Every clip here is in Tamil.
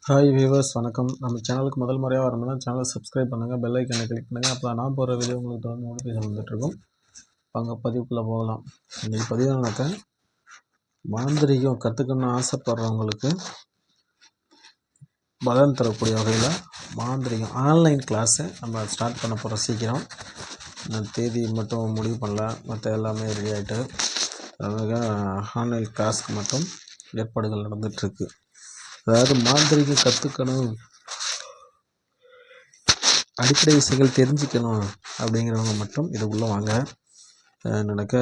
ஹாய் வியூவர்ஸ், வணக்கம். நம்ம சேனலுக்கு முதல் முறையாக வரணும்னா சேனலை சப்ஸ்கிரைப் பண்ணுங்கள், பெல் ஐக்கனை கிளிக் பண்ணுங்கள். அப்போ நான் போகிற வீடியோ உங்களுக்கு தொடர்ந்து நோட்டிஃபிகேஷன் வந்துட்டுருக்கும். அங்கே பதிவுக்குள்ளே போகலாம். இன்றைக்கி பதிவுனாக்கா மாந்திரிகம் கற்றுக்கணும்னு ஆசைப்படுறவங்களுக்கு பலன் தரக்கூடிய வகையில் மாந்திரிகம் ஆன்லைன் கிளாஸை நம்ம ஸ்டார்ட் பண்ண போகிறோம். சீக்கிரம் இந்த தேதி மட்டும் முடிவு பண்ணல, மற்ற எல்லாமே ரெடி ஆகிட்டு அதுக்காக ஆன்லைன் கிளாஸுக்கு மட்டும் ஏற்பாடுகள் நடந்துகிட்ருக்கு. அதாவது மாந்திரிகம் கற்றுக்கணும், அடிப்படை விஷயங்கள் தெரிஞ்சுக்கணும் அப்படிங்கிறவங்க மட்டும் இது உள்ளே வாங்க. எனக்கு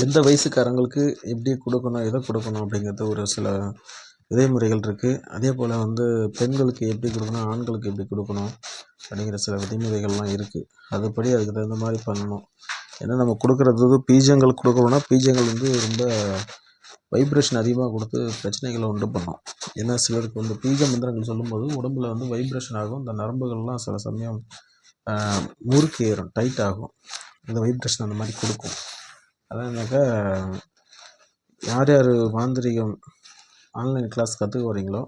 எந்த வயசுக்காரங்களுக்கு எப்படி கொடுக்கணும், எதை கொடுக்கணும் அப்படிங்கிறது ஒரு சில விதிமுறைகள் இருக்குது. அதே போல் பெண்களுக்கு எப்படி கொடுக்கணும், ஆண்களுக்கு எப்படி கொடுக்கணும் அப்படிங்கிற சில விதிமுறைகள்லாம் இருக்குது. அதுபடி அதுக்கு தகுந்த மாதிரி பண்ணணும். ஏன்னா நம்ம கொடுக்குறது பீஜங்கள் கொடுக்கணும்னா பீஜங்கள் ரொம்ப வைப்ரேஷன் அதிகமாக கொடுத்து பிரச்சனைகளை உண்டு பண்ணும். ஏன்னா சிலருக்கு பீஜ மந்திரங்கள் சொல்லும்போது உடம்புல வைப்ரேஷன் ஆகும். இந்த நரம்புகள்லாம் சில சமயம் முறுக்கு ஏறும், டைட் ஆகும். இந்த வைப்ரேஷன் அந்த மாதிரி கொடுக்கும். அதான்னாக்கா யார் யார் மாந்திரிகம் ஆன்லைன் கிளாஸ் கற்றுக்க வரீங்களோ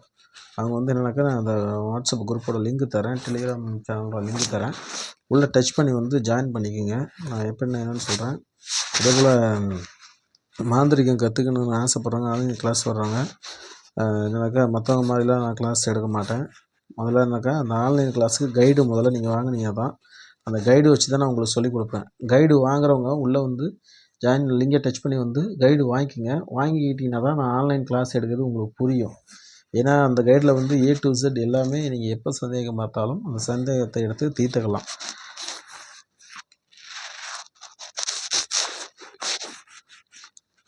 அவங்க என்னன்னாக்கா நான் அந்த வாட்ஸ்அப் குரூப்போட லிங்க் தரேன், டெலிகிராம் சேனலோட லிங்க் தரேன். உள்ளே டச் பண்ணி ஜாயின் பண்ணிக்கோங்க. நான் என்னென்னு சொல்கிறேன். அதே போல் மாந்திரிகம் கற்றுக்கணுன்னு ஆசைப்பட்றவங்க ஆன்லைன் கிளாஸ் வர்றாங்க. என்னன்னாக்கா மற்றவங்க மாதிரிலாம் நான் கிளாஸ் எடுக்க மாட்டேன். முதல்ல அந்த ஆன்லைன் கிளாஸுக்கு கைடு முதல்ல நீங்கள் வாங்கினீங்க தான். அந்த கைடு வச்சு தான் நான் உங்களுக்கு சொல்லிக் கொடுப்பேன். கைடு வாங்குறவங்க உள்ளே ஜாயின் லிங்கை டச் பண்ணி கைடு வாங்கிக்கிங்க. வாங்கிக்கிட்டிங்கன்னா தான் நான் ஆன்லைன் கிளாஸ் எடுக்கிறது உங்களுக்கு புரியும். ஏன்னா அந்த கைடில் A to Z எல்லாமே நீங்கள் எப்போ சந்தேகம் பார்த்தாலும் அந்த சந்தேகத்தை எடுத்து தீர்த்துக்கலாம்.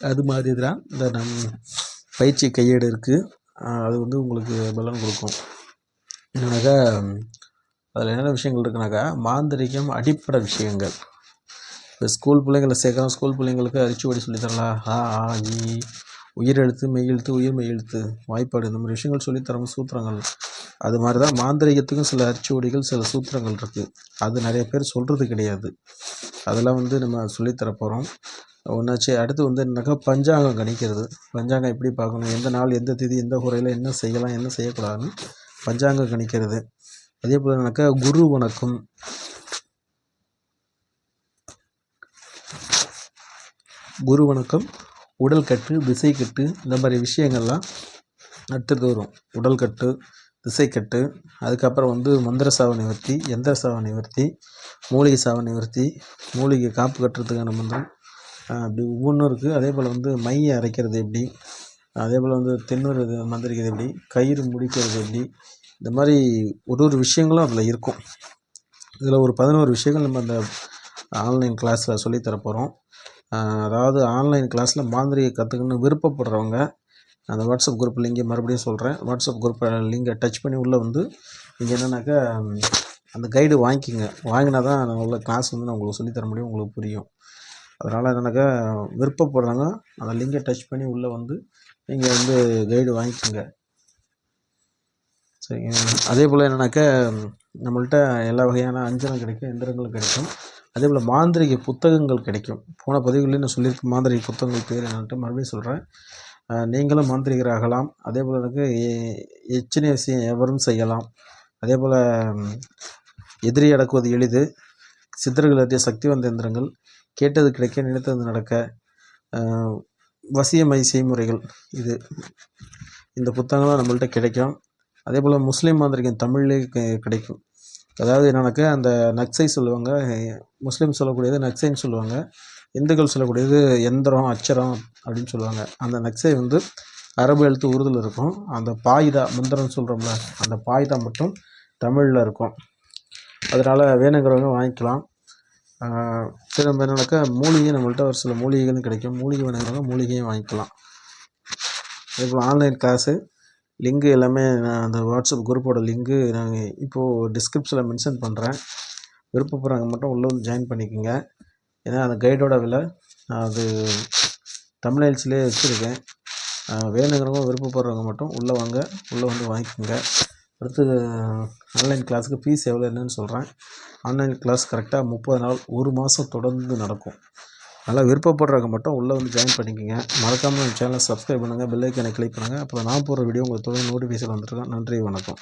அது மாதிரி தான் இந்த பயிற்சி கையேடு இருக்குது. அது உங்களுக்கு பலன் கொடுக்கும். என்னன்னாக்கா அதில் என்னென்ன விஷயங்கள் இருக்குனாக்கா மாந்திரிகம் அடிப்படை விஷயங்கள். இப்போ ஸ்கூல் பிள்ளைங்களை சேர்க்குறோம். ஸ்கூல் பிள்ளைங்களுக்கு அரிச்சுவடி சொல்லித்தரலாம். இ உயிரெழுத்து, மெய்யெழுத்து, உயிர் மெய்யெழுத்து, வாய்ப்பாடு, இந்த மாதிரி விஷயங்கள் சொல்லித்தரோம். சூத்திரங்கள் அது மாதிரி தான் மாந்திரிகத்துக்கும் சில அரிச்சுவடிகள், சில சூத்திரங்கள் இருக்குது. அது நிறைய பேர் சொல்கிறது கிடையாது. அதெல்லாம் நம்ம சொல்லித்தர போகிறோம். ஒன்றாச்சு. அடுத்து என்னக்கா பஞ்சாங்கம் கணிக்கிறது. பஞ்சாங்கம் எப்படி பார்க்கணும், எந்த நாள், எந்த திதி, எந்த குறையில் என்ன செய்யலாம், என்ன செய்யக்கூடாதுன்னு பஞ்சாங்கம் கணிக்கிறது. அதே போல் குரு வணக்கம், உடல் கட்டு, திசை கட்டு, இந்த மாதிரி விஷயங்கள்லாம் அடுத்தது வரும். உடல் கட்டு, திசை கட்டு, அதுக்கப்புறம் மந்திர சாவ நிவர்த்தி, எந்திர சாவ நிவர்த்தி, மூலிகை சாவ நிவர்த்தி, மூலிகை காப்பு கட்டுறதுக்கான மந்திரம், அப்படி ஒவ்வொன்றும் இருக்குது. அதே போல் மையை அரைக்கிறது எப்படி, அதே போல் தென்னூர் மந்திரிக்கிறது எப்படி, கயிறு முடிக்கிறது எப்படி, இந்த மாதிரி ஒரு விஷயங்களும் அதில் இருக்கும். இதில் ஒரு 11 விஷயங்கள் நம்ம அந்த ஆன்லைன் கிளாஸில் சொல்லித்தர போகிறோம். அதாவது ஆன்லைன் கிளாஸில் மாந்திரிகை கற்றுக்கணுன்னு விருப்பப்படுறவங்க அந்த வாட்ஸ்அப் குரூப் லிங்கை மறுபடியும் சொல்கிறேன். வாட்ஸ்அப் குரூப் லிங்கை டச் பண்ணி உள்ளே நீங்கள் என்னென்னாக்கா அந்த கைடு வாங்கிக்கிங்க. வாங்கினா தான் நான் உள்ள கிளாஸ் நான் உங்களுக்கு சொல்லித்தர முடியும், உங்களுக்கு புரியும். அதனால் என்னென்னாக்கா விருப்பப்படுறாங்க அந்த லிங்கை டச் பண்ணி உள்ளே நீங்கள் கைடு வாங்கிக்கோங்க. சரிங்க. அதே போல் என்னென்னாக்கா நம்மள்கிட்ட எல்லா வகையான அஞ்சனம் கிடைக்கும், எந்திரங்களும் கிடைக்கும். அதே போல் மாந்திரிக புத்தகங்கள் கிடைக்கும். போன பதிவுகளில் நான் சொல்லியிருக்க மாந்திரிக புத்தகங்கள் பேர் என்னன்ட்டு மறுபடியும் சொல்கிறேன். நீங்களும் மாந்திரிகராகலாம். அதே போல் எச்சினை விஷயம் எவரும் செய்யலாம். அதே போல் எதிரி அடக்குவது எளிது, சித்தர்கள் அறிய சக்திவந்த எந்திரங்கள், கேட்டது கிடைக்க, நினைத்தது நடக்க, வசியமை செய்முறைகள், இந்த புத்தகங்கள்லாம் நம்மள்கிட்ட கிடைக்கும். அதே போல் முஸ்லீம் மாந்திரிகம் தமிழ்லேயே கிடைக்கும். அதாவது என்னன்னாக்கா அந்த நக்சை சொல்லுவாங்க, முஸ்லீம் சொல்லக்கூடியது நக்சைன்னு சொல்லுவாங்க, இந்துக்கள் சொல்லக்கூடியது எந்திரம், அச்சரம் அப்படின்னு சொல்லுவாங்க. அந்த நக்சை அரபு எழுத்து உருதில் இருக்கும். அந்த பாய்தா மந்திரம் சொல்கிறோம்ல, அந்த பாய்தா மட்டும் தமிழில் இருக்கும். அதனால் வேணுங்கிறவங்க வாங்கிக்கலாம். திரும்ப என்னன்னாக்கா மூலிகை நம்மள்கிட்ட ஒரு சில மூலிகைகளும் கிடைக்கும். மூலிகை வேணுங்கிறவங்க மூலிகையும் வாங்கிக்கலாம். அதே போல் ஆன்லைன் கிளாஸு லிங்கு எல்லாமே நான் அந்த வாட்ஸ்அப் குரூப்போட லிங்கு நாங்கள் இப்போது டிஸ்கிரிப்ஷனில் மென்ஷன் பண்ணுறேன். விருப்பப்படுறவங்க மட்டும் உள்ளே ஜாயின் பண்ணிக்கோங்க. ஏன்னா அந்த கைடோட விலை நான் அது தமிழ்நாட்ஸ்லேயே வச்சுருக்கேன். வேணுங்கிறவங்க விருப்பப்படுறவங்க மட்டும் உள்ளே வாங்க, உள்ளே வாங்கிக்கோங்க. அடுத்து ஆன்லைன் கிளாஸுக்கு ஃபீஸ் எவ்வளோ என்னன்னு சொல்கிறேன். ஆன்லைன் கிளாஸ் கரெக்டாக 30 நாள், 1 மாதம் தொடர்ந்து நடக்கும். அதனால் விருப்பப்படுறவங்க மட்டும் உள்ளே வந்து ஜாயின் பண்ணிக்கோங்க. மறக்காமல் நம்ம சேனலை சப்ஸ்கிரைப் பண்ணுங்கள், பெல் ஐக்கானை கிளிக் பண்ணுங்கள். அப்புறம் நான் போடுற வீடியோ உங்களுக்கு தொடர்ந்து நோட்டிஃபிகேஷன் வந்துட்டுருக்கேன். நன்றி, வணக்கம்.